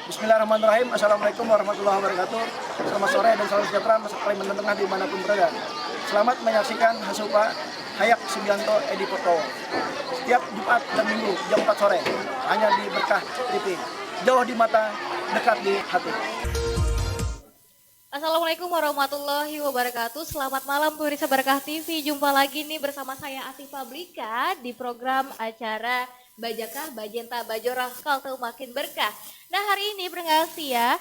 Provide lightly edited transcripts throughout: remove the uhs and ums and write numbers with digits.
Bismillahirrahmanirrahim. Assalamualaikum warahmatullahi wabarakatuh. Selamat sore dan salam sejahtera masyarakat Kalimantan Tengah dimanapun berada. Selamat menyaksikan Hasupa Hayak Subianto Edi Foto setiap Jumat dan Minggu jam 4 sore hanya di Berkah TV. Jauh di mata, dekat di hati. Assalamualaikum warahmatullahi wabarakatuh. Selamat malam pemirsa Berkah TV. Jumpa lagi nih bersama saya Atifah Blika di program acara Bajakah Bajenta Bajorah Kalteu Makin Berkah. Nah hari ini berngasi ya.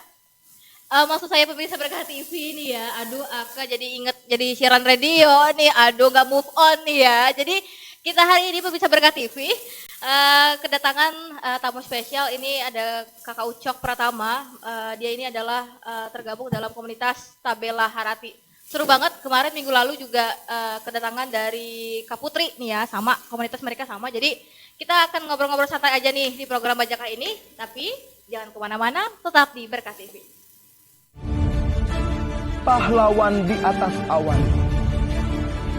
Maksud saya pemirsa Berkah TV nih ya. Aduh Aka jadi inget jadi siaran radio nih. Aduh gak move on nih ya. Jadi kita hari ini pemirsa Berkah TV kedatangan tamu spesial. Ini ada Kakak Ucok Pratama. Dia ini adalah tergabung dalam komunitas Tabela Harati. Seru banget, kemarin minggu lalu juga kedatangan dari Kak Putri nih ya, sama komunitas mereka sama. Jadi kita akan ngobrol-ngobrol santai aja nih di program Bajakah ini, tapi jangan kemana-mana, tetap di Berkah TV. Pahlawan di atas awan,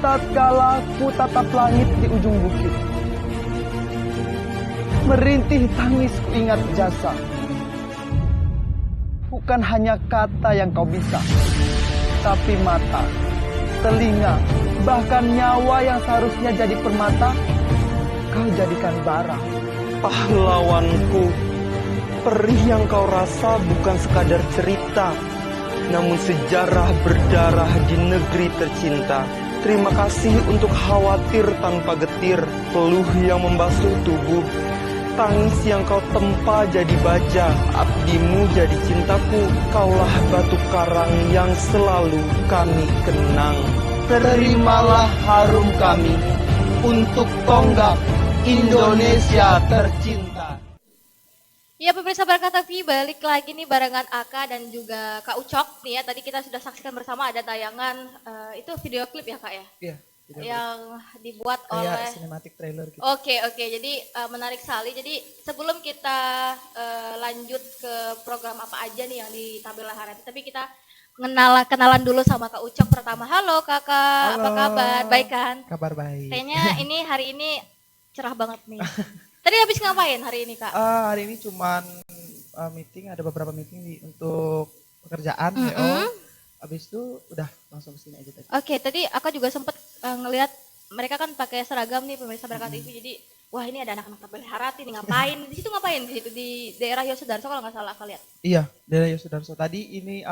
tatkala ku tatap langit di ujung bukit, merintih tangis ku ingat jasa. Bukan hanya kata yang kau bisa, tapi mata, telinga, bahkan nyawa yang seharusnya jadi permata, kau jadikan bara. Pahlawanku, perih yang kau rasa bukan sekadar cerita, namun sejarah berdarah di negeri tercinta. Terima kasih untuk khawatir tanpa getir, peluh yang membasuh tubuh, tangis yang kau tempa jadi baja, abdimu jadi cintaku. Kaulah batu karang yang selalu kami kenang. Terimalah harum kami untuk tonggak Indonesia tercinta. Ya pemirsa Berkah TV, balik lagi nih barengan Aka dan juga Kak Ucok nih ya. Tadi kita sudah saksikan bersama ada tayangan itu video klip ya Kak ya? Iya. Yang dibuat kayak oleh cinematic trailer gitu. Oke, jadi menarik sekali. Jadi sebelum kita lanjut ke program apa aja nih yang di Tabela Harati, tapi kita kenalan dulu sama Kak Ucok pertama. Halo Kakak, Halo. apa kabar? Baik kan? Kabar baik. Kayaknya ini hari ini cerah banget nih. Tadi habis ngapain hari ini Kak? Hari ini cuman meeting, ada beberapa meeting untuk pekerjaan PO. Habis itu udah langsung ke sini aja tadi. Oke, tadi aku juga sempet ngelihat mereka kan pakai seragam nih pemirsa Berkah TV. Jadi wah ini ada anak-anak Tabela Harati nih ngapain? Di situ ngapain? Di situ di daerah Yosudarso kalau nggak salah aku lihat. Iya, dari Yosudarso tadi ini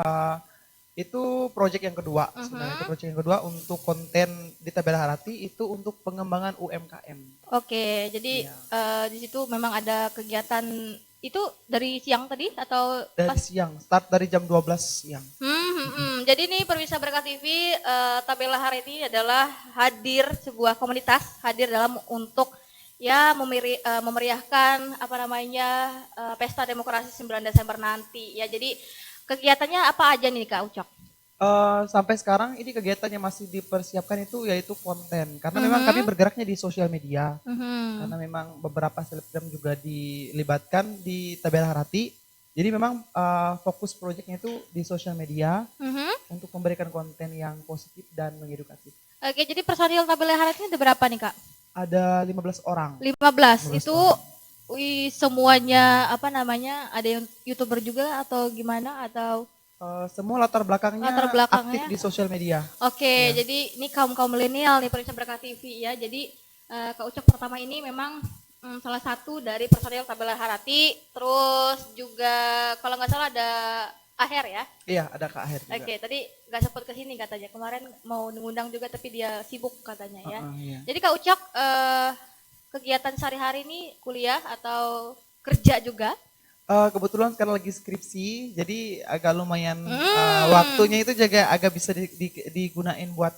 itu proyek yang kedua. Sebenarnya itu proyek yang kedua untuk konten di Tabela Harati itu untuk pengembangan UMKM. Oke, jadi di situ memang ada kegiatan itu dari siang tadi atau Dari pas? siang, start dari jam 12 siang. Jadi nih pemirsa Berkah TV, Tabela Harati adalah sebuah komunitas hadir dalam untuk ya memeriahkan apa namanya Pesta Demokrasi 9 Desember nanti ya. Jadi kegiatannya apa aja nih Kak Ucok? Sampai sekarang ini kegiatan yang masih dipersiapkan itu yaitu konten. Karena memang kami bergeraknya di sosial media. Karena memang beberapa selebgram juga dilibatkan di Tabela Harati. Jadi memang fokus proyeknya itu di sosial media untuk memberikan konten yang positif dan mengedukatif. Oke, jadi personil Tabela Harati ada berapa nih Kak? Ada 15 orang. 15 itu orang. wih, semuanya apa namanya ada yang YouTuber juga atau gimana atau Semua latar belakangnya aktif di sosial media. Oke, Ya. jadi ini kaum milenial nih pemirsa Berkah TV ya. Jadi Kak Ucok pertama ini memang salah satu dari personil Tabela Harati. Terus juga kalau nggak salah ada Aher ya. Iya, ada Kak Aher juga. Oke, tadi nggak sempat ke sini katanya. Kemarin mau ngundang juga tapi dia sibuk katanya ya. Iya. Jadi Kak Ucok kegiatan sehari-hari ini kuliah atau kerja juga? Kebetulan sekarang lagi skripsi, jadi agak lumayan waktunya itu juga agak bisa digunain buat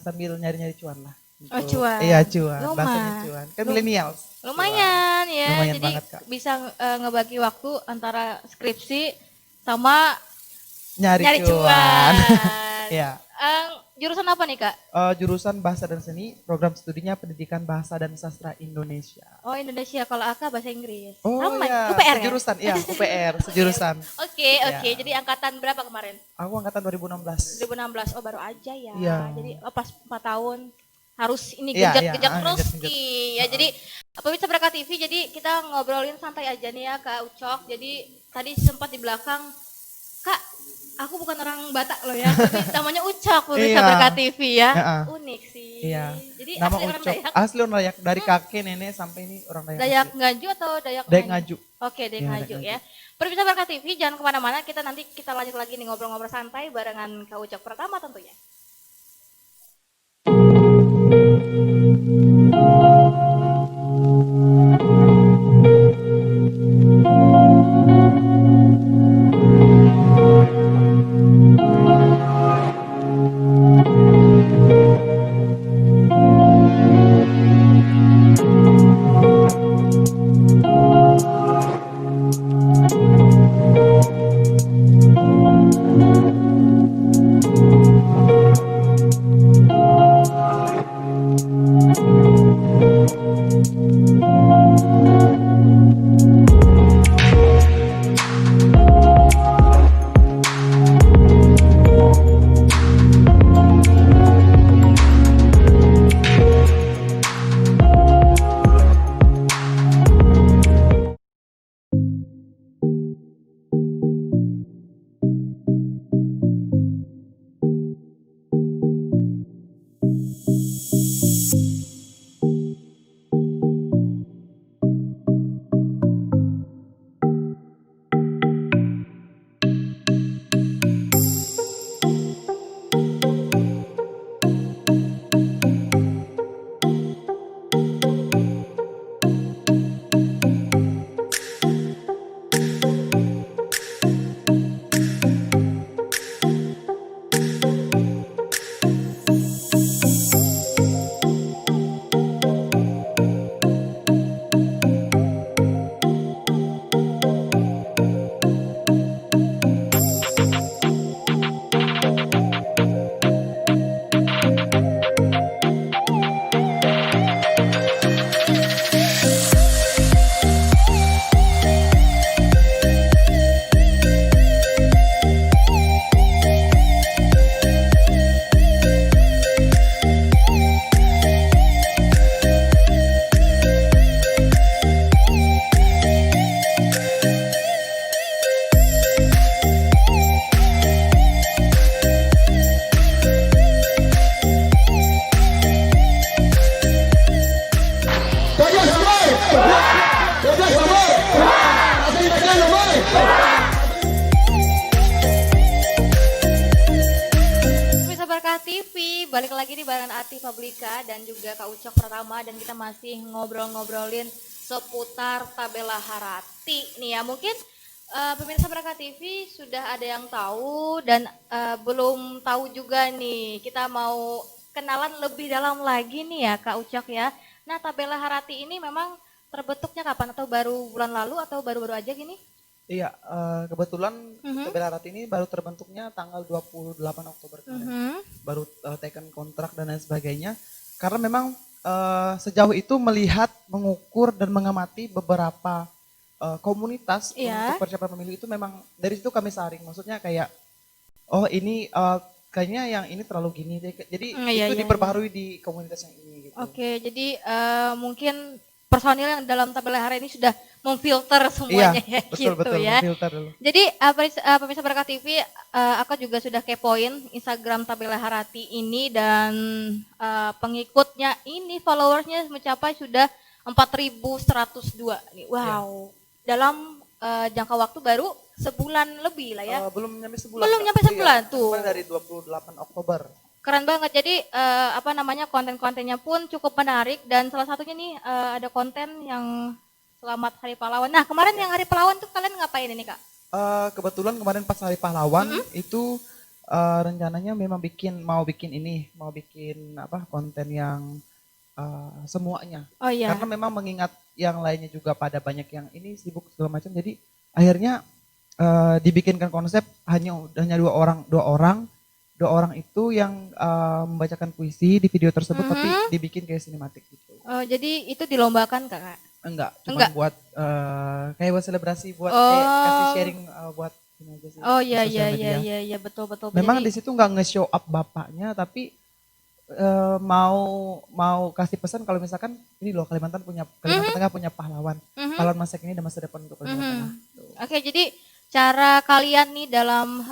sambil nyari-nyari cuan lah. Oh, cuan. Iya cuan, Lumayan. bahasanya cuan. Kan millennials. Lumayan ya, Lumayan jadi banget, Kak. bisa ngebagi waktu antara skripsi sama Nyari cuan. cuan. Iya. Jurusan apa nih Kak? Jurusan Bahasa dan Seni, program studinya Pendidikan Bahasa dan Sastra Indonesia. Oh Indonesia, kalau Aka bahasa Inggris. Oh Sama iya, UPR ya? sejurusan, iya UPR, sejurusan. Oke, Iya. jadi angkatan berapa kemarin? Aku angkatan 2016. 2016, oh baru aja ya. Iya. Jadi pas 4 tahun harus ini Iya, genjat-genjat iya, terus genjat-genjat. nih. Ya jadi pemirsa Berkah TV, jadi kita ngobrolin santai aja nih ya Kak Ucok. Jadi tadi sempat di belakang, Kak, aku bukan orang Batak loh ya, tapi namanya Ucok pemirsa Iya. Berkah TV ya. Ya, Unik sih. Iya. Jadi Nama asli orang Ucok, Dayak. asli orang Dayak dari kakek nenek sampai ini orang Dayak. Dayak asli. Ngaju atau Dayak Dayak Ngaju. Oke, Dayak Iya, Ngaju Dayak ya. Pemirsa Berkah TV, jangan kemana-mana, kita lanjut lagi nih ngobrol-ngobrol santai barengan Kak Ucok pertama tentunya. Pemirsa Berkah TV, balik lagi di barengan Ati Fablika dan juga Kak Ucok pertama, dan kita masih ngobrol-ngobrolin seputar Tabela Harati nih ya. Mungkin pemirsa Berkah TV sudah ada yang tahu dan belum tahu juga nih. Kita mau kenalan lebih dalam lagi nih ya Kak Ucok ya. Nah, Tabela Harati ini memang terbentuknya kapan, atau baru bulan lalu atau baru-baru aja gini? Iya, kebetulan Mhm. Tabela Harati ini baru terbentuknya tanggal 28 Oktober kemarin. Baru taken kontrak dan lain sebagainya. Karena memang sejauh itu melihat, mengukur dan mengamati beberapa komunitas Iya. untuk persiapan pemilu itu, memang dari situ kami saring. Maksudnya kayak, oh ini kayaknya yang ini terlalu gini deh. Jadi Iya, itu iya, diperbaharui di komunitas yang ini gitu. Oke, jadi mungkin personil yang dalam Tabela Harati ini sudah memfilter semuanya ya, betul gitu betul ya. memfilter dulu. Jadi pemirsa Berkah TV, aku juga sudah kepoin Instagram Tabela Harati ini, dan pengikutnya ini followersnya mencapai sudah 4.102 nih. Wow. Dalam jangka waktu baru sebulan lebih lah ya. Belum nyampe sebulan. Belum Kak. nyampe sebulan, Iya, tuh. kemarin dari 28 Oktober. Keren banget. Jadi konten-kontennya pun cukup menarik, dan salah satunya nih ada konten yang Selamat Hari Pahlawan. Nah, kemarin yang Hari Pahlawan tuh kalian ngapain ini, Kak? Kebetulan kemarin pas Hari Pahlawan itu rencananya memang mau bikin konten yang semuanya. Oh iya. Karena memang mengingat yang lainnya juga pada banyak yang ini sibuk segala macam. Jadi akhirnya dibikinkan konsep hanya dua orang itu yang membacakan puisi di video tersebut, tapi dibikin kayak sinematik gitu. Oh, jadi itu dilombakan, Kak? Enggak, cuma Enggak. buat kayak buat selebrasi, buat Oh. kasih sharing buat ini aja sih. Oh iya di iya sosial iya media. iya betul betul. Memang Jadi- di situ nggak nge-show up bapaknya, tapi mau kasih pesan kalau misalkan ini loh, Kalimantan Tengah punya pahlawan. Mhm. Pahlawan masa kini dan masa depan untuk Kalimantan Mhm. Tengah. Tuh. Oke, jadi cara kalian nih dalam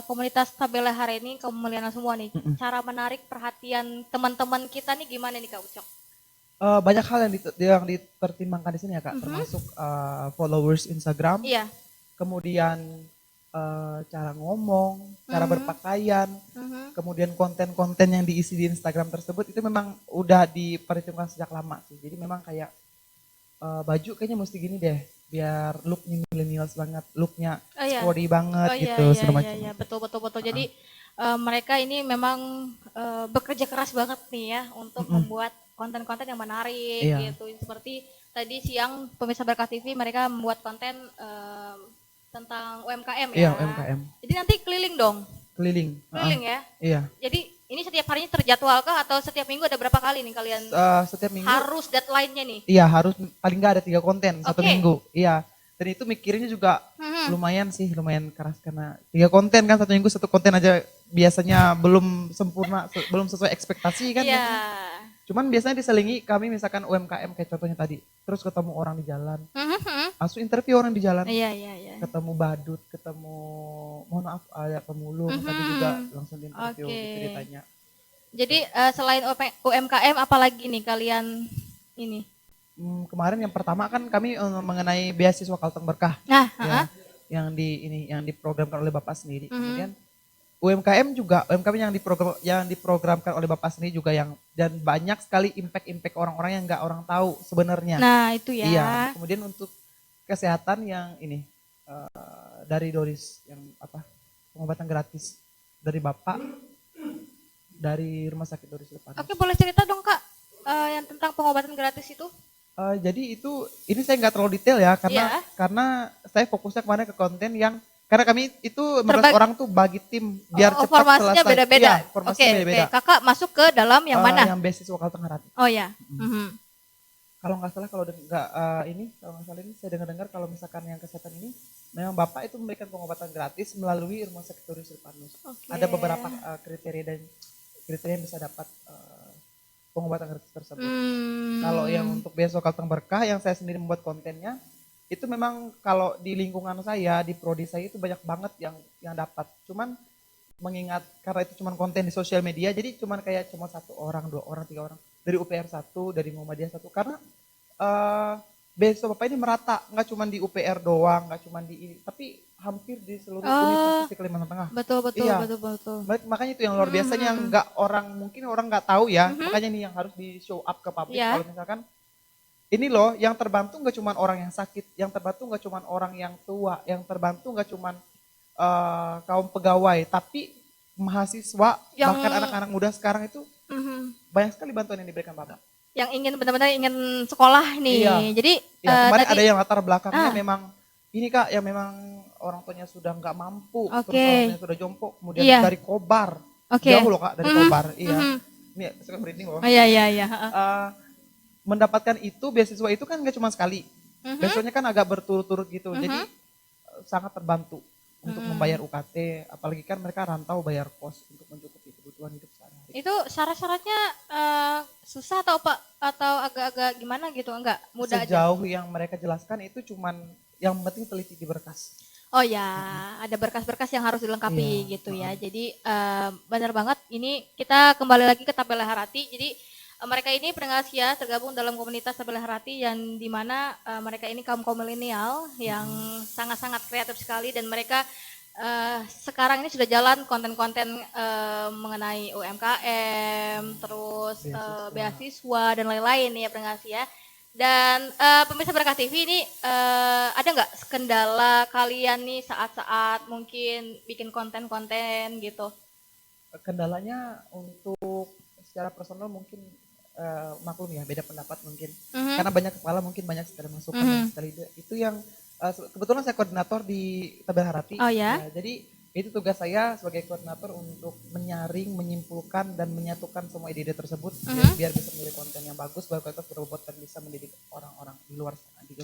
komunitas Tabela hari ini, kaum muliana semua nih, cara menarik perhatian teman-teman kita nih gimana nih Kak Ucok? Banyak hal yang dipertimbangkan di sini ya Kak, termasuk followers Instagram, Iya. kemudian cara ngomong, cara berpakaian, kemudian konten-konten yang diisi di Instagram tersebut itu memang udah diperhitungkan sejak lama sih. Jadi memang kayak baju kayaknya mesti gini deh, biar looknya millennials banget, looknya Oh iya. sporty banget Oh iya, gitu, iya, segala iya, macam. iya, betul, betul, betul. Jadi mereka ini memang bekerja keras banget nih ya untuk membuat konten-konten yang menarik Iya. gitu. Seperti tadi siang pemirsa Berkah TV mereka membuat konten tentang UMKM ya. Iya, UMKM. Jadi nanti keliling dong, Keliling. keliling ya. Iya. Jadi ini setiap harinya terjadwalkah atau setiap minggu ada berapa kali nih kalian Setiap minggu harus deadline-nya nih? iya harus paling nggak ada 3 konten satu Oke. minggu. Iya. Dan itu mikirnya juga lumayan sih, lumayan keras karena 3 konten kan satu minggu, satu konten aja biasanya belum sempurna, belum sesuai ekspektasi kan. Iya. Cuman biasanya diselingi kami misalkan UMKM kayak contohnya tadi, terus ketemu orang di jalan, langsung interview orang di jalan, Iya, iya, iya. ketemu badut, ketemu mohon maaf ada pemulung tadi juga langsung di interview Oke. gitu ditanya. Jadi selain UMKM apalagi nih kalian ini? Kemarin yang pertama kan kami mengenai beasiswa Kalteng Berkah. Nah, Ya, yang diprogramkan oleh Bapak sendiri. Kemudian UMKM juga, UMKM yang diprogramkan oleh Bapak sendiri juga yang dan banyak sekali impact orang-orang yang nggak orang tahu sebenarnya. nah itu ya. Iya. Kemudian untuk kesehatan yang ini dari Doris yang pengobatan gratis dari Bapak dari Rumah Sakit Doris Lepanus. Oke, boleh cerita dong Kak yang tentang pengobatan gratis itu? Jadi ini saya nggak terlalu detail ya Iya. karena saya fokusnya kemarin ke konten yang karena kami itu 15 orang tuh bagi tim biar cepat formasinya selesai. beda-beda. Iya, formasinya beda-beda. Oke. Kakak masuk ke dalam yang mana? Yang beasiswa Kalteng Harati. Oh ya. Mhm. Kalau nggak salah kalau nggak salah ini saya dengar-dengar kalau misalkan yang kesehatan ini memang Bapak itu memberikan pengobatan gratis melalui Rumah Sakit Doris Lepanus. Oke. Ada beberapa kriteria yang bisa dapat pengobatan gratis tersebut. Kalau yang untuk beasiswa Kalteng Berkah yang saya sendiri membuat kontennya itu memang kalau di lingkungan saya, di prodi saya itu banyak banget yang dapat. Cuman mengingat karena itu cuman konten di sosial media, jadi cuma 1 orang, 2 orang, 3 orang dari UPR 1, dari Muhammadiyah 1 karena beasiswa Bapak ini merata, nggak cuma di UPR doang, nggak cuma di ini, tapi hampir di seluruh universitas di Kalimantan Tengah. Betul, betul, Iya. betul. Makanya itu yang luar biasanya mungkin orang nggak tahu ya, makanya nih yang harus di show up ke publik. Iya. Kalau misalkan ini loh yang terbantu nggak cuma orang yang sakit, yang terbantu nggak cuma orang yang tua, yang terbantu nggak cuma kaum pegawai, tapi mahasiswa bahkan anak-anak muda sekarang itu banyak sekali bantuan yang diberikan Bapak. Yang ingin benar-benar ingin sekolah nih. Iya. Jadi Ya, kemarin tadi ada yang latar belakangnya memang ini Kak, yang memang orang tuanya sudah nggak mampu, terus orang tuanya sudah jompo, kemudian Iya. dari Kobar, Oke. jauh loh Kak dari Kobar, iya. Ini saya merinding loh. Oh iya, iya, iya. Mendapatkan itu beasiswa itu kan nggak cuma sekali, beasiswanya kan agak berturut-turut gitu, jadi sangat terbantu untuk membayar UKT, apalagi kan mereka rantau bayar kos untuk mencukupi kebutuhan hidup sehari-hari. Itu syarat-syaratnya susah atau agak-agak gimana gitu? Enggak, mudah aja. Sejauh yang mereka jelaskan itu cuman yang penting teliti di berkas. Oh ya, ada berkas-berkas yang harus dilengkapi Iya. gitu ya. Jadi benar banget ini kita kembali lagi ke Tabela Harati. Jadi mereka ini pendengar setia tergabung dalam komunitas Tabela Harati yang dimana mereka ini kaum milenial yang sangat-sangat kreatif sekali dan mereka sekarang ini sudah jalan konten-konten mengenai UMKM, terus beasiswa dan lain-lain ya pendengar setia. Dan pemirsa Berkah TV ini ada nggak kendala kalian nih saat-saat mungkin bikin konten-konten gitu? Kendalanya untuk secara personal mungkin maklum ya beda pendapat mungkin karena banyak kepala mungkin banyak sekali masukan dan sekali ide. Itu yang kebetulan saya koordinator di Tabela Harati. Oh ya? Jadi itu tugas saya sebagai koordinator untuk menyaring, menyimpulkan dan menyatukan semua ide-ide tersebut biar bisa menjadi konten yang bagus, berkualitas, berbobot dan bisa mendidik orang-orang di luar sana juga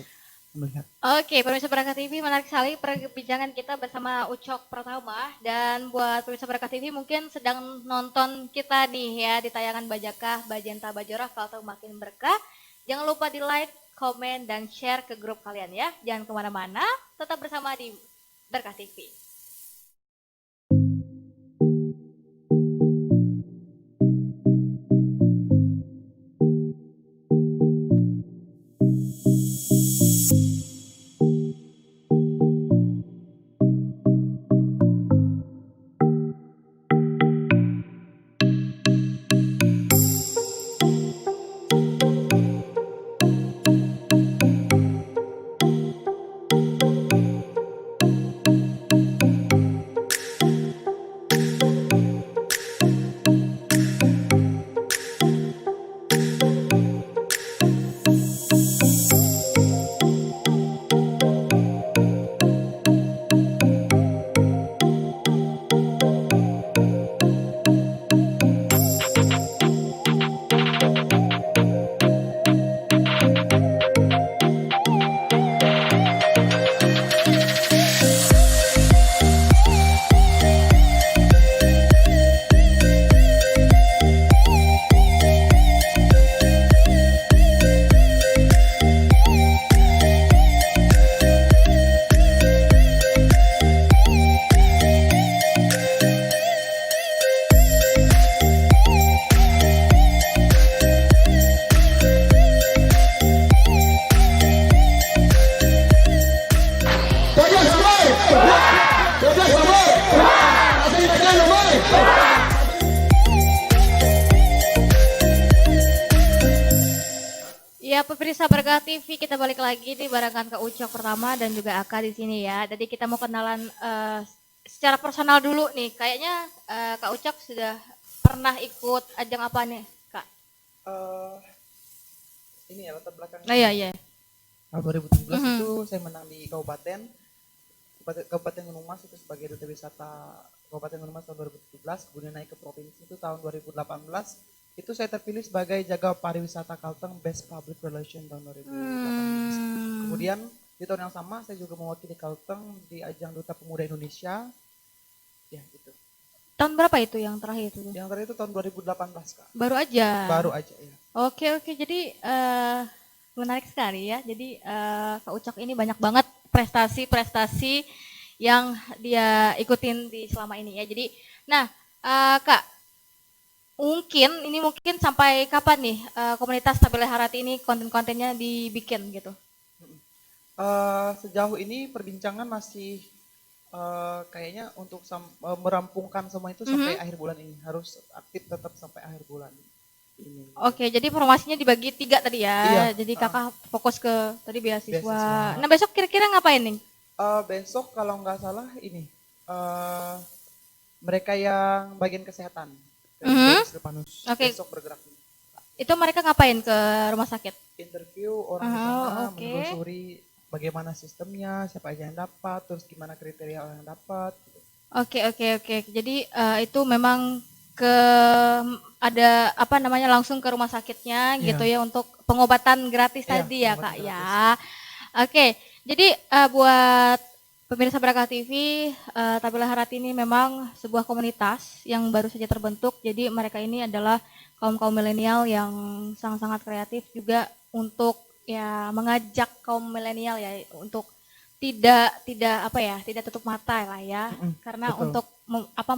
melihat. Oke, pemirsa Berkah TV menarik sekali perbincangan kita bersama Ucok Pratama. Dan buat pemirsa Berkah TV mungkin sedang nonton kita nih ya di tayangan Bajakah, Bajenta Bajorah, Kalteng Makin Berkah. Jangan lupa di like, komen, dan share ke grup kalian ya. Jangan kemana-mana, tetap bersama di Berkah TV. Ya, pemirsa Berkah TV, kita balik lagi di barengan Kak Ucok pertama dan juga Aka di sini ya. Jadi kita mau kenalan secara personal dulu nih. Kayaknya Kak Ucok sudah pernah ikut ajang apa nih, Kak? Ini ya latar belakang. Nah, iya. Tahun 2017 itu saya menang di Kabupaten Gunung Mas itu sebagai duta wisata Kabupaten Gunung Mas tahun 2017. Kemudian naik ke provinsi itu tahun 2018. Itu saya terpilih sebagai jaga pariwisata Kalteng Best Public Relation tahun 2018. Kemudian di tahun yang sama saya juga mewakili Kalteng di ajang Duta Pemuda Indonesia. Ya gitu. Tahun berapa itu yang terakhir itu? Yang terakhir itu tahun 2018 Kak. Baru aja. Baru aja ya. Oke, jadi menarik sekali ya. Jadi Kak Ucok ini banyak banget prestasi-prestasi yang dia ikutin di selama ini ya. Jadi, nah Kak, mungkin sampai kapan nih komunitas Tabela Harati ini konten-kontennya dibikin gitu? Sejauh ini perbincangan masih kayaknya untuk merampungkan semua itu sampai akhir bulan ini. Harus aktif tetap sampai akhir bulan ini. Oke, jadi informasinya dibagi 3 tadi ya. Iya, Jadi kakak fokus ke tadi beasiswa. Beasiswa. Nah, besok kira-kira ngapain nih? Besok kalau nggak salah ini mereka yang bagian kesehatan. Stepanus. Oke. Besok bergerak. Itu mereka ngapain ke rumah sakit? Interview orang di sana, oke. menelusuri bagaimana sistemnya, siapa aja yang dapat, terus gimana kriteria orang yang dapat. Gitu. Oke. Jadi itu memang ada apa namanya langsung ke rumah sakitnya gitu ya untuk pengobatan gratis tadi ya Kak gratis. ya. Oke. Jadi buat pemirsa Berkah TV, Tabela Harati ini memang sebuah komunitas yang baru saja terbentuk. Jadi mereka ini adalah kaum milenial yang sangat-sangat kreatif juga untuk ya mengajak kaum milenial ya untuk tidak tutup mata lah ya. Karena betul. untuk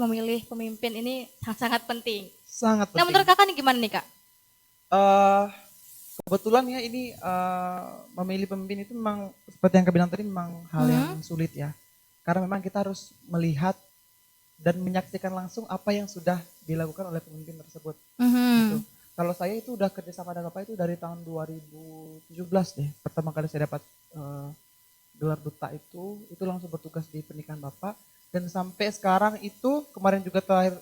memilih pemimpin ini sangat penting. Sangat penting. Nah, menurut Kakak nih gimana nih Kak? Kebetulan ya ini memilih pemimpin itu memang seperti yang Kak bilang tadi memang hal yang sulit ya. Karena memang kita harus melihat dan menyaksikan langsung apa yang sudah dilakukan oleh pemimpin tersebut. Gitu. Kalau saya itu udah kerjasama dengan Bapak itu dari tahun 2017 deh. Pertama kali saya dapat gelar duta itu langsung bertugas di pernikahan Bapak. Dan sampai sekarang itu kemarin juga terakhir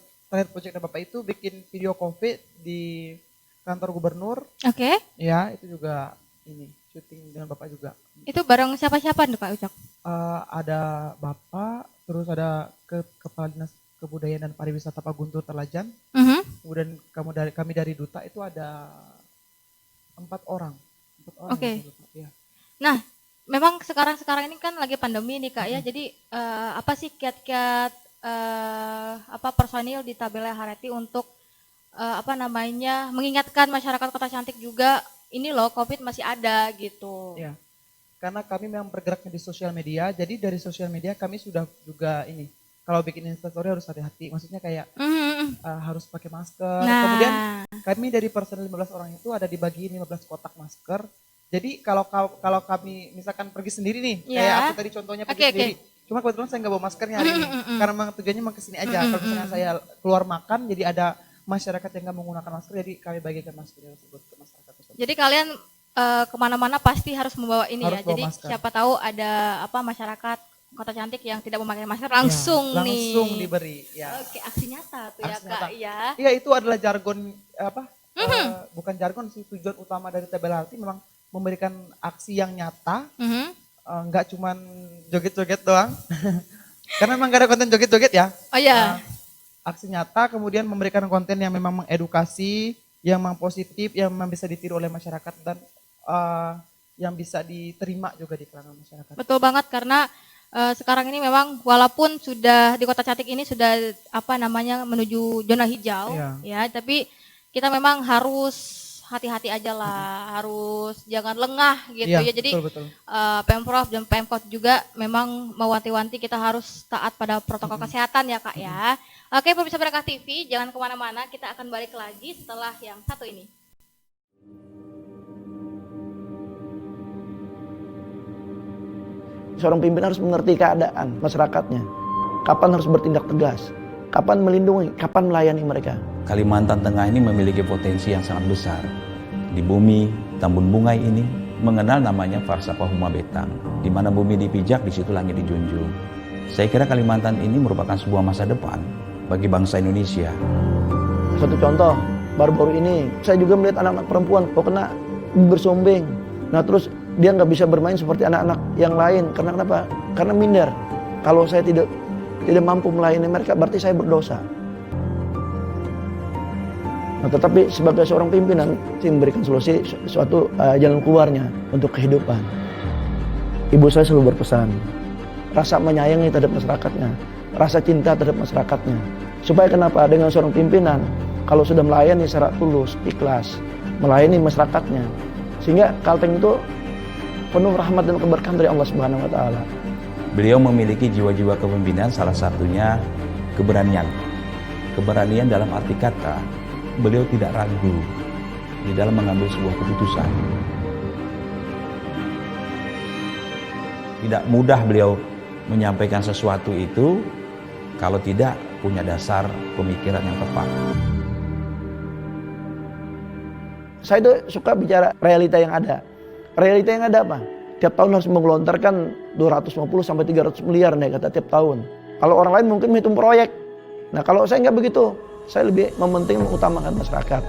proyek Bapak itu bikin video COVID di kantor gubernur. Oke. Ya, itu juga ini syuting dengan Bapak juga. Itu bareng siapa-siapa nih Kak Ucok? Ada Bapak, terus ada Kepala Dinas Kebudayaan dan Pariwisata Pak Guntur Terlajan. Kemudian kami dari duta itu ada 4 orang. Oke. Ya. Nah, memang sekarang ini kan lagi pandemi nih Kak ya. Jadi apa sih kiat-kiat personil di Tabela Harati untuk mengingatkan masyarakat Kota Cantik juga ini loh COVID masih ada gitu. Ya. Karena kami memang bergeraknya di sosial media, jadi dari sosial media kami sudah juga ini, kalau bikin instastory harus hati-hati, maksudnya kayak harus pakai masker. Nah. Kemudian kami dari personel 15 orang itu ada dibagi 15 kotak masker. Jadi kalau kami misalkan pergi sendiri nih, Ya. kayak aku tadi contohnya pergi Oke, sendiri. Cuma kebetulan saya nggak bawa maskernya hari ini, karena memang tujuannya memang kesini aja. Kalau misalnya saya keluar makan, jadi ada masyarakat yang nggak menggunakan masker, jadi kami bagikan masker tersebut ke masyarakat tersebut. Jadi kalian kemana-mana pasti harus membawa ini Harus ya. bawa Jadi masker. siapa tahu ada masyarakat Kota Cantik yang tidak memakai masker langsung Ya, nih. langsung diberi. Ya. Oke, aksi nyata tuh ya Aksi Kak nyata. ya. Iya, itu adalah jargon bukan jargon sih, tujuan utama dari TBLRT memang memberikan aksi yang nyata, nggak cuman joget-joget doang. Karena memang gak ada konten joget-joget ya. Oh ya. Aksi nyata, kemudian memberikan konten yang memang mengedukasi, yang memang positif, yang memang bisa ditiru oleh masyarakat dan yang bisa diterima juga di kalangan masyarakat. Betul banget karena sekarang ini memang walaupun sudah di Kota Cantik ini sudah menuju zona hijau ya, tapi kita memang harus hati-hati aja lah, harus jangan lengah gitu Iya, ya. Jadi betul. Pemprov dan Pemkot juga memang mewanti-wanti kita harus taat pada protokol kesehatan ya Kak ya. Oke, pemirsa Berkah TV, jangan kemana-mana, kita akan balik lagi setelah yang satu ini. Seorang pimpinan harus mengerti keadaan masyarakatnya. Kapan harus bertindak tegas, kapan melindungi, kapan melayani mereka. Kalimantan Tengah ini memiliki potensi yang sangat besar. Di bumi Tambun Bungai ini mengenal namanya Falsafah Huma Betang, di mana bumi dipijak, di situ langit dijunjung. Saya kira Kalimantan ini merupakan sebuah masa depan bagi bangsa Indonesia. Satu contoh, baru-baru ini saya juga melihat anak-anak perempuan kena bersombeng. Nah terus dia nggak bisa bermain seperti anak-anak yang lain. Karena kenapa? Karena minder. Kalau saya tidak mampu melayani mereka, berarti saya berdosa. Nah, tetapi sebagai seorang pimpinan, saya memberikan solusi suatu jalan keluarnya untuk kehidupan. Ibu saya selalu berpesan, rasa menyayangi terhadap masyarakatnya, rasa cinta terhadap masyarakatnya. Supaya kenapa? Dengan seorang pimpinan, kalau sudah melayani secara tulus, ikhlas, melayani masyarakatnya, sehingga Kalteng itu penuh rahmat dan keberkahan dari Allah Subhanahu wa taala. Beliau memiliki jiwa-jiwa kepemimpinan, salah satunya keberanian. Keberanian dalam arti kata, beliau tidak ragu di dalam mengambil sebuah keputusan. Tidak mudah beliau menyampaikan sesuatu itu kalau tidak punya dasar pemikiran yang tepat. Saya itu suka bicara realita yang ada. Realita yang ada apa? Tiap tahun harus mengelontarkan 250 sampai 300 miliar nih kata tiap tahun. Kalau orang lain mungkin menghitung proyek. Nah kalau saya nggak begitu, saya lebih mementingkan mengutamakan masyarakat.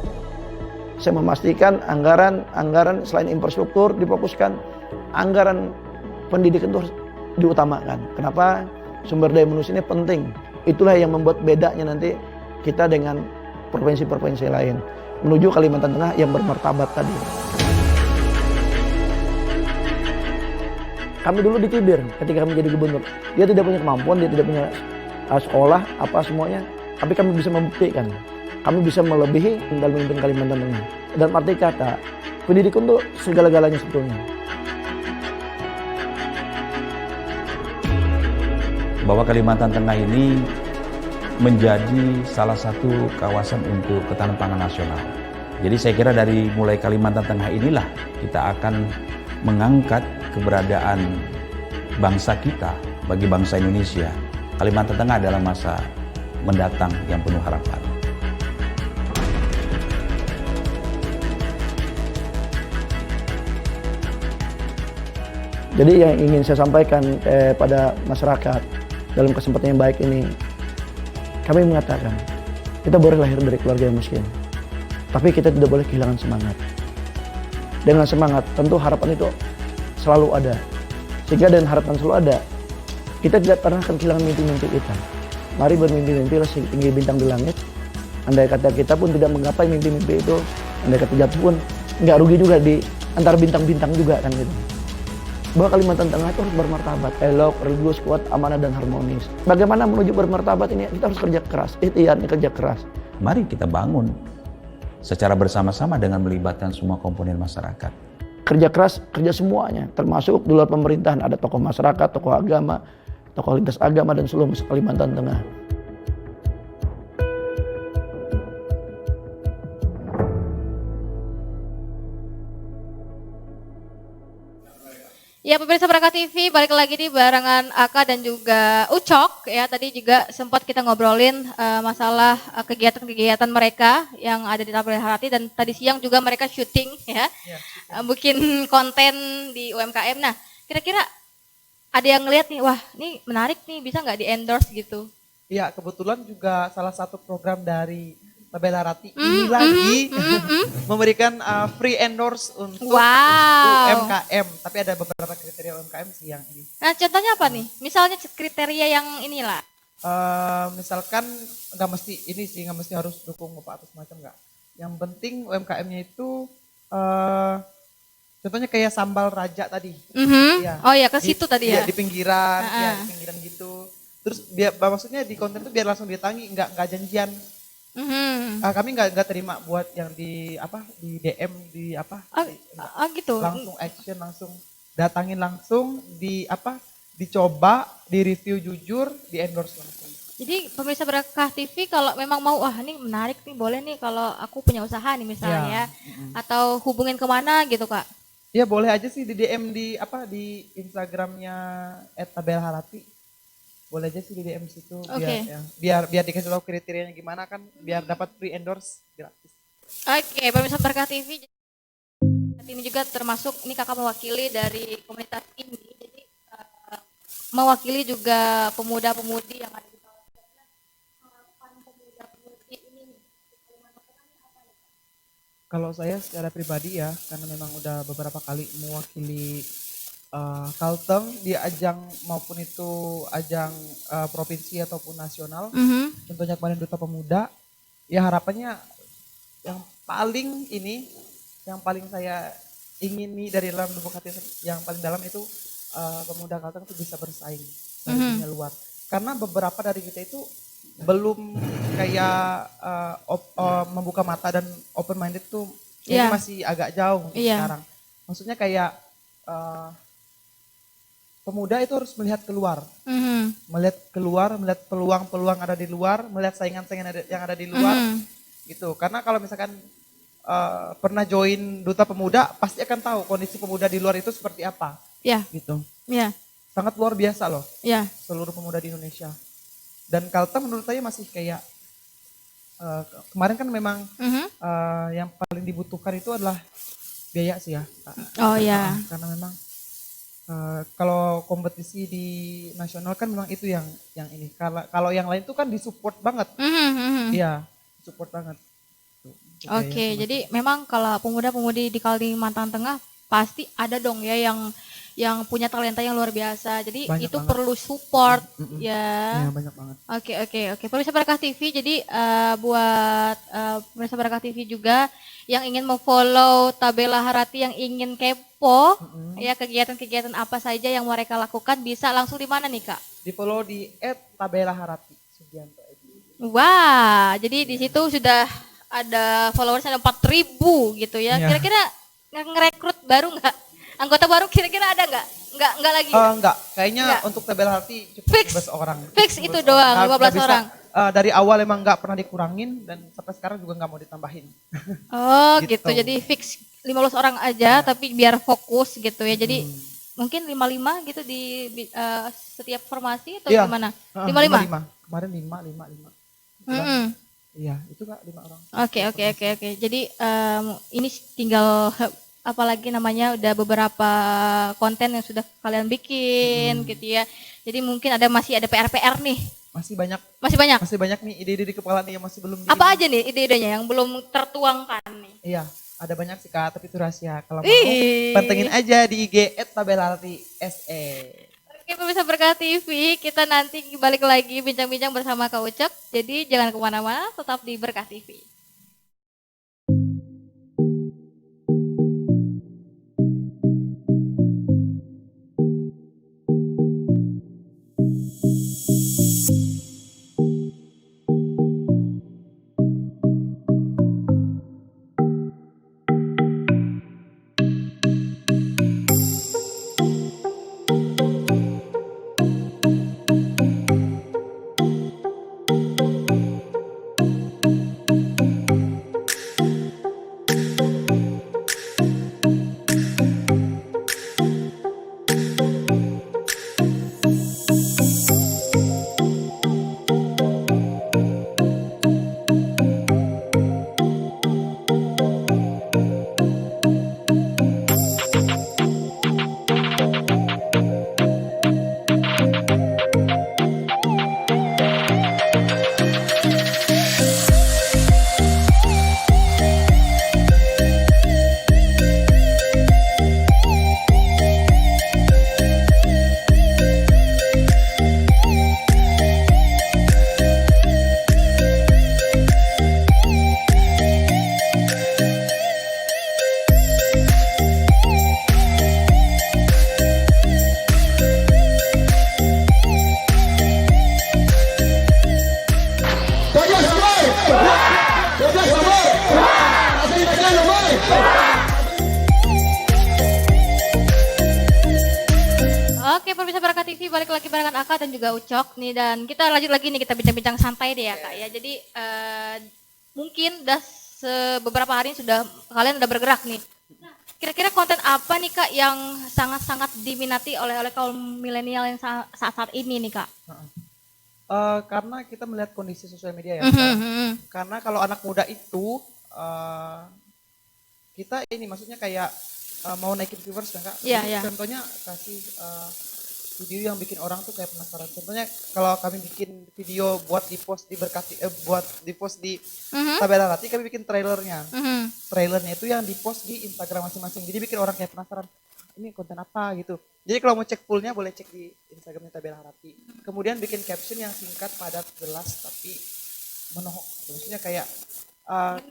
Saya memastikan anggaran selain infrastruktur difokuskan, anggaran pendidikan itu harus diutamakan. Kenapa? Sumber daya manusia ini penting. Itulah yang membuat bedanya nanti kita dengan provinsi-provinsi lain menuju Kalimantan Tengah yang bermartabat tadi. Kami dulu ditibir ketika kami jadi gubernur. Dia tidak punya kemampuan, dia tidak punya sekolah, apa semuanya. Tapi kami bisa membuktikan. Kami bisa melebihi dalam memimpin Kalimantan Tengah. Dan arti kata, pendidikan itu segala-galanya sebetulnya. Bahwa Kalimantan Tengah ini menjadi salah satu kawasan untuk ketahanan pangan nasional. Jadi saya kira dari mulai Kalimantan Tengah inilah kita akan mengangkat keberadaan bangsa kita bagi bangsa Indonesia. Kalimantan Tengah adalah masa mendatang yang penuh harapan. Jadi yang ingin saya sampaikan pada masyarakat dalam kesempatan yang baik ini, kami mengatakan kita boleh lahir dari keluarga yang miskin, tapi kita tidak boleh kehilangan semangat. Dengan semangat tentu harapan itu selalu ada. Sehingga dengan harapan selalu ada, kita tidak pernah akan kehilangan mimpi-mimpi kita. Mari bermimpi-mimpi setinggi bintang di langit. Andai kata kita pun tidak menggapai mimpi-mimpi itu, andai kata jatuh pun nggak rugi juga di antara bintang-bintang juga kan gitu. Bahwa Kalimantan Tengah itu harus bermartabat, elok, religius, kuat, amanah dan harmonis. Bagaimana menuju bermartabat ini? Kita harus kerja keras, ikhtiar kerja keras. Mari kita bangun secara bersama-sama dengan melibatkan semua komponen masyarakat. Kerja keras, kerja semuanya, termasuk di luar pemerintahan, ada tokoh masyarakat, tokoh agama, tokoh lintas agama dan seluruh Kalimantan Tengah. Ya pemirsa Berkah TV, balik lagi di barengan Aka dan juga Ucok ya. Tadi juga sempat kita ngobrolin masalah kegiatan-kegiatan mereka yang ada di Tabel Harati, dan tadi siang juga mereka syuting ya, bikin konten di UMKM. Nah, kira-kira ada yang ngeliat nih, wah ini menarik nih, bisa nggak di endorse gitu? Iya, kebetulan juga salah satu program dari Tabel Harati ini lagi memberikan free endorse untuk UMKM, tapi ada beberapa kriteria UMKM sih yang ini. Nah, contohnya apa nih? Misalnya kriteria yang inilah. Misalkan nggak mesti ini sih, nggak mesti harus dukung Bapak atau semacam, nggak. Yang penting UMKM-nya itu contohnya kayak sambal raja tadi. Ya. Oh ya, ke situ tadi ya. Di pinggiran, ya di pinggiran gitu. Terus biar maksudnya di konten itu biar langsung ditangi, nggak janjian. Kami nggak terima buat yang di DM di Gitu. langsung action, langsung datangin langsung dicoba, di review jujur, di endorse langsung. Jadi pemirsa Berkah TV kalau memang mau, wah ini menarik nih, boleh nih kalau aku punya usaha nih misalnya, atau hubungin kemana gitu Kak? Ya boleh aja sih di DM di Instagramnya @tabelharati. Boleh aja sih di DM situ, biar dikasih tahu kriterianya gimana, kan biar dapat free endorse gratis. Oke, pemirsa Berkah TV. Ini juga termasuk, ini Kakak mewakili dari komunitas ini, jadi mewakili juga pemuda-pemudi yang ada di kawasan. Harapan pemuda-pemudi ini Kalau saya secara pribadi ya, karena memang udah beberapa kali mewakili Kalteng di ajang maupun itu ajang provinsi ataupun nasional, tentunya kemarin Duta Pemuda, ya harapannya yang paling saya ingini dari dalam lubuk hati yang paling dalam itu pemuda Kalteng itu bisa bersaing dari dunia luar, karena beberapa dari kita itu belum kayak membuka mata dan open minded tuh ini masih agak jauh sekarang. Maksudnya kayak pemuda itu harus melihat keluar, melihat peluang-peluang ada di luar, melihat saingan-saingan yang ada di luar, gitu. Karena kalau misalkan pernah join Duta Pemuda, pasti akan tahu kondisi pemuda di luar itu seperti apa, gitu. Sangat luar biasa loh, seluruh pemuda di Indonesia. Dan Kalteng menurut saya masih kayak kemarin kan memang yang paling dibutuhkan itu adalah biaya sih ya. Karena memang kalau kompetisi di nasional kan memang itu yang ini. Kalau yang lain itu kan disupport banget. Iya, support banget. Oke, jadi memang kalau pemuda-pemudi di Kalimantan Tengah pasti ada dong ya yang punya talenta yang luar biasa. Jadi banyak itu banget. Perlu support ya. Iya, banyak banget. Oke. Pemirsa Berkah TV, jadi buat pemirsa Berkah TV juga yang ingin memfollow Tabela Harati, yang ingin kepo ya kegiatan-kegiatan apa saja yang mereka lakukan, bisa langsung di mana nih Kak? Di follow di @tabelaharati Sugianto. Wah, jadi di situ sudah ada followers ada 4.000 gitu ya. Kira-kira ngerekrut baru nggak? Anggota baru kira-kira ada nggak? Nggak lagi? Enggak, kayaknya untuk Tabela Harati cukup 15 orang. Fix itu doang, 15 orang. Dari awal emang nggak pernah dikurangin dan sampai sekarang juga nggak mau ditambahin. Oh gitu. Jadi fix 15 orang aja, tapi biar fokus gitu ya. Jadi mungkin 55 gitu di setiap formasi atau gimana? 55? Kemarin 5. Iya, itu Kak 5 orang. Oke. Jadi ini tinggal apalagi namanya udah beberapa konten yang sudah kalian bikin gitu ya. Jadi mungkin masih ada PR nih. Masih banyak. Masih banyak nih ide-ide di kepala nih yang masih belum. Apa aja nih ide-idenya yang belum tertuangkan nih? Iya, ada banyak sih Kak, tapi itu rahasia. Kalau mau pantengin aja di IG @tabelharati.se. Oke, pemirsa Berkah TV, kita nanti balik lagi bincang-bincang bersama Kak Ucok. Jadi jangan kemana-mana, tetap di Berkah TV. Oke, pemirsa Baraka TV, balik lagi barengan Aka dan juga Ucok nih, dan kita lanjut lagi nih, kita bincang-bincang santai deh ya Kak ya. Jadi mungkin udah beberapa hari sudah kalian udah bergerak nih. Nah, kira-kira konten apa nih Kak yang sangat-sangat diminati oleh kaum milenial yang saat-saat ini nih Kak? Karena kita melihat kondisi sosial media ya. Karena kalau anak muda itu kita ini maksudnya kayak mau naikin viewers kan Kak. Iya, Jadi iya. contohnya kasih video yang bikin orang tuh kayak penasaran. Contohnya kalau kami bikin video buat di-post di Berkati buat di-post di Tabela Hati, kami bikin trailernya. Trailernya itu yang di-post di Instagram masing-masing. Jadi bikin orang kayak penasaran, ini konten apa gitu. Jadi kalau mau cek fullnya boleh cek di Instagramnya Tabela Hati. Kemudian bikin caption yang singkat, padat, jelas tapi menohok. Maksudnya kayak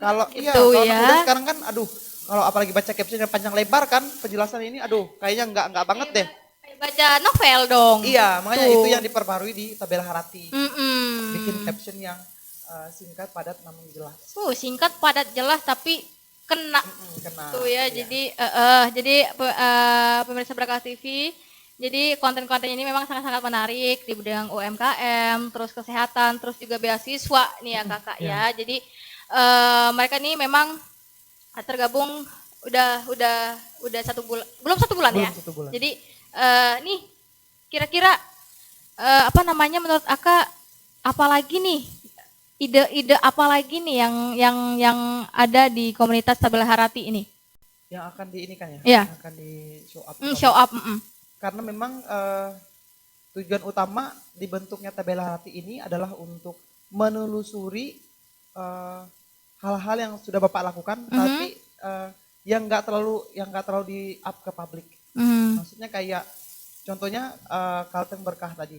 kalau Gitu kalau ya. anak muda sekarang kan aduh, kalau apalagi baca caption yang panjang lebar kan penjelasan ini aduh kayaknya nggak banget deh. Kayak baca novel dong. Iya, makanya Tuh. itu yang diperbarui di Tabela Harati. Bikin caption yang singkat, padat, namun jelas. Singkat, padat, jelas tapi kena. Kena. Tuh ya, Iya. jadi pemirsa Baraka TV, jadi konten-konten ini memang sangat-sangat menarik di bidang UMKM, terus kesehatan, terus juga beasiswa nih ya Kakak ya. Jadi mereka ini memang tergabung udah 1 bulan, belum 1 bulan ya. Belum 1 bulan. Jadi nih kira-kira apa namanya menurut Aka, apalagi nih ide-ide apa lagi nih yang ada di komunitas Tabela Harati ini? Yang akan di ini kan ya? Iya. Yang akan di show up. Show up. Karena memang tujuan utama dibentuknya Tabela Harati ini adalah untuk menelusuri hal-hal yang sudah Bapak lakukan, tapi yang nggak terlalu di up ke publik. Maksudnya kayak contohnya Kalteng Berkah tadi.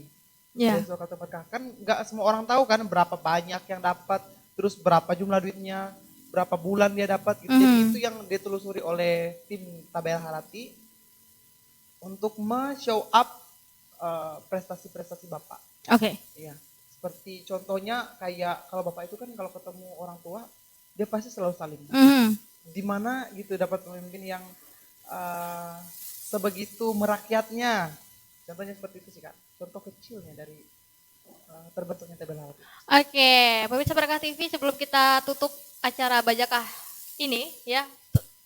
Iya. Beasiswa Kalteng Berkah kan nggak semua orang tahu kan berapa banyak yang dapat, terus berapa jumlah duitnya, berapa bulan dia dapat gitu. Jadi itu yang ditelusuri oleh tim Tabela Harati untuk show up prestasi-prestasi Bapak. Oke. Iya. Seperti contohnya kayak kalau Bapak itu kan kalau ketemu orang tua dia pasti selalu salim. Di mana gitu dapat pemimpin yang sebegitu merakyatnya. Contohnya seperti itu sih Kak. Contoh kecilnya dari terbentuknya Tabela Harati. Oke, pemirsa Baraka TV, sebelum kita tutup acara Bajakah ini ya,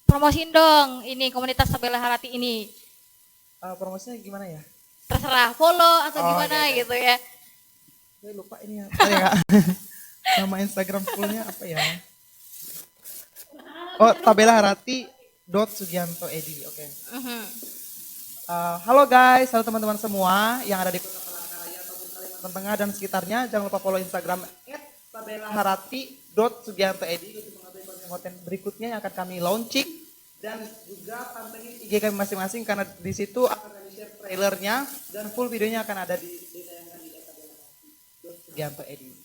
promosiin dong ini komunitas Tabela Harati ini. Promosinya gimana ya? Terserah follow atau Oh, gimana iya. gitu ya. Saya lupa ini apa ya Kak? Nama Instagram fullnya apa ya? Oh, Tabela Harati @sugianto_edi. Oke. Halo guys, halo teman-teman semua yang ada di Kota Palangkaraya ataupun Kalimantan Tengah dan sekitarnya. Jangan lupa follow Instagram @tabelaharati.sugianto_edi untuk mengetahui konten-konten berikutnya yang akan kami launching, dan juga pantengin IG kami masing-masing karena di situ akan kami share trailernya dan full videonya akan ada ditayangkan di @tabelaharati.sugianto_edi.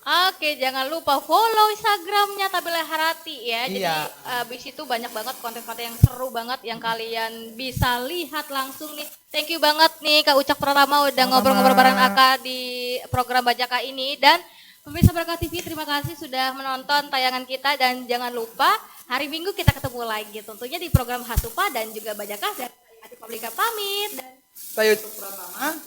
Oke, jangan lupa follow Instagramnya Tabela Harati ya. Jadi Iya. abis itu banyak banget konten-konten yang seru banget yang kalian bisa lihat langsung nih. Thank you banget nih Kak Ucak Pratama udah Sama-sama. ngobrol-ngobrol bareng Aka di program Bajaka ini. Dan pemirsa Baraka TV, terima kasih sudah menonton tayangan kita, dan jangan lupa hari Minggu kita ketemu lagi tentunya di program Hasupa dan juga Bajaka. Dan Ati Publika pamit. Dan Saya Ucok Pratama.